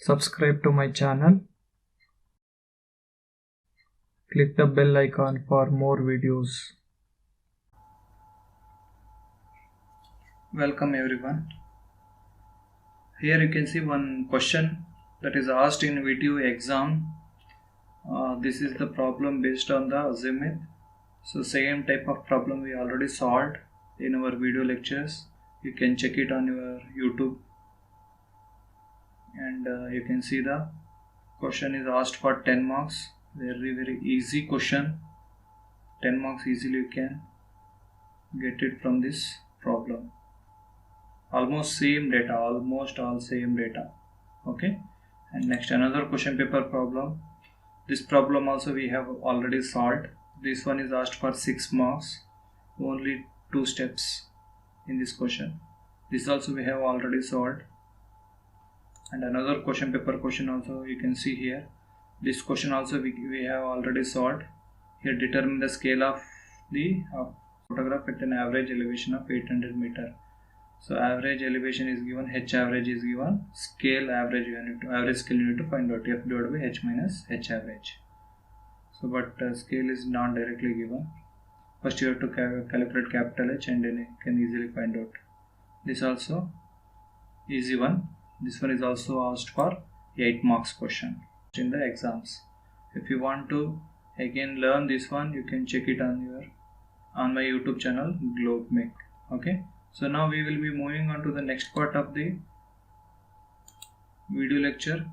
Subscribe to my channel. Click the bell icon for more videos. Welcome everyone. Here you can see one question that is asked in VTU exam. This is the problem based on the azimuth. So same type of problem we already solved in our video lectures. You can check it on your YouTube, and you can see the question is asked for 10 marks. Very easy question. 10 marks easily you can get it from this problem. Almost same data, almost all same data. Okay, and next another question paper problem. This problem also we have already solved. This one is asked for 6 marks, only 2 steps in this question. This also we have already solved. And another question paper question also you can see here. This question also we have already solved. Here determine the scale of the photograph at an average elevation of 800 meter. So average elevation is given, H average is given, scale average scale you need to find out, F divided by H minus H average. So but scale is not directly given. First you have to calculate capital H and then you can easily find out. This also easy one. This one is also asked for 8 marks question in the exams. If you want to again learn this one, you can check it on my YouTube channel GlobeMake. Okay. So now we will be moving on to the next part of the video lecture.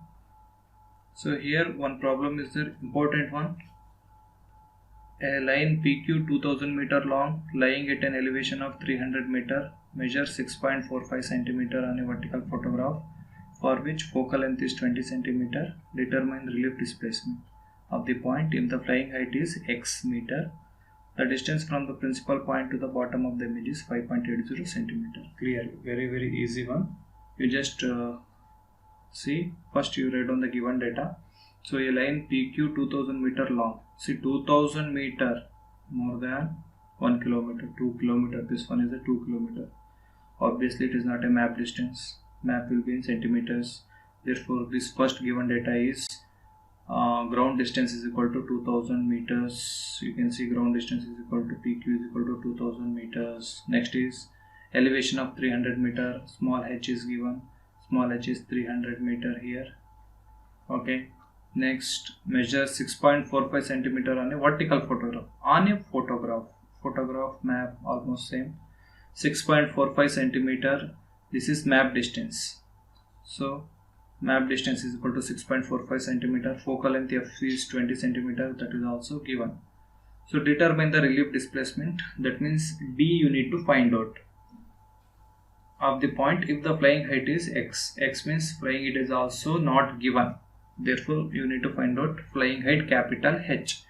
So here one problem is the important one. A line PQ 2000 meter long lying at an elevation of 300 meter measures 6.45 centimeter on a vertical photograph for which focal length is 20 centimeter. Determine relief displacement of the point if the flying height is x meter. The distance from the principal point to the bottom of the image is 5.80 centimeter. Clear, very easy one. You just see, first you write down the given data. So a line PQ 2000 meter long. See 2000 meter, more than 1 kilometer, 2 kilometer. This one is a 2 kilometer. Obviously it is not a map distance. Map will be in centimeters. Therefore this first given data is ground distance is equal to 2000 meters. You can see ground distance is equal to PQ is equal to 2000 meters. Next is elevation of 300 meter. Small h is given. Small h is 300 meter here. Okay. Next, measure 6.45 centimeter on a vertical photograph. On a photograph map almost same. 6.45 centimeter. This is map distance. So map distance is equal to 6.45 centimeter. Focal length f is 20 centimeter. That is also given. So determine the relief displacement. That means d you need to find out of the point if the flying height is x. X means flying height is also not given. Therefore you need to find out flying height capital H.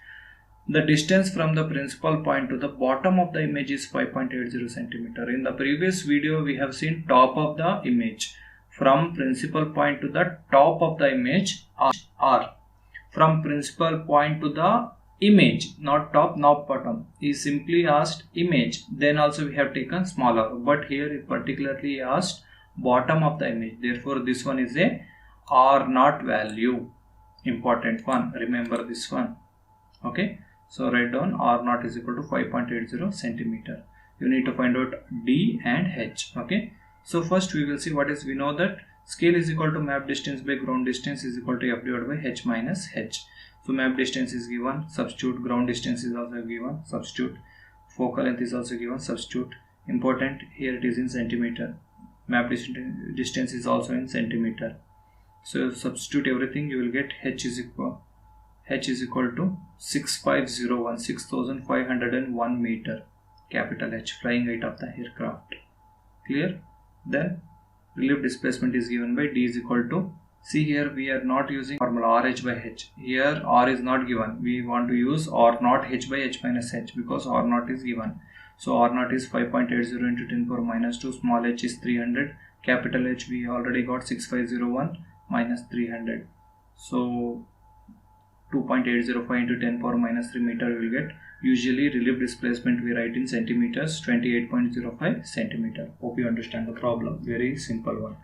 The distance from the principal point to the bottom of the image is 5.80 centimeter. In the previous video we have seen top of the image. From principal point to the top of the image R. From principal point to the image, not top, not bottom. He simply asked image. Then also we have taken smaller. But here it particularly asked bottom of the image. Therefore this one is a R naught value. Important one. Remember this one. Okay. So write down R naught is equal to 5.80 centimeter. You need to find out D and H. Okay. So first we will see what is, we know that scale is equal to map distance by ground distance is equal to F divided by H minus H. So map distance is given, substitute. Ground distance is also given, substitute. Focal length is also given, substitute. Important, here it is in centimeter. Map distance is also in centimeter. So substitute everything, you will get H is equal to 6501 meter. Capital H, flying height of the aircraft. Clear? Then relief displacement is given by d is equal to, see here we are not using formula RH by H. Here R is not given. We want to use R naught H by H minus H because R naught is given. So R naught is 5.80 into 10 power minus 2. Small h is 300. Capital H we already got 6501 minus 300. So 2.805 into 10 power minus 3 meter we will get. Usually relief displacement we write in centimeters, 28.05 centimeter. Hope you understand the problem. Very simple one.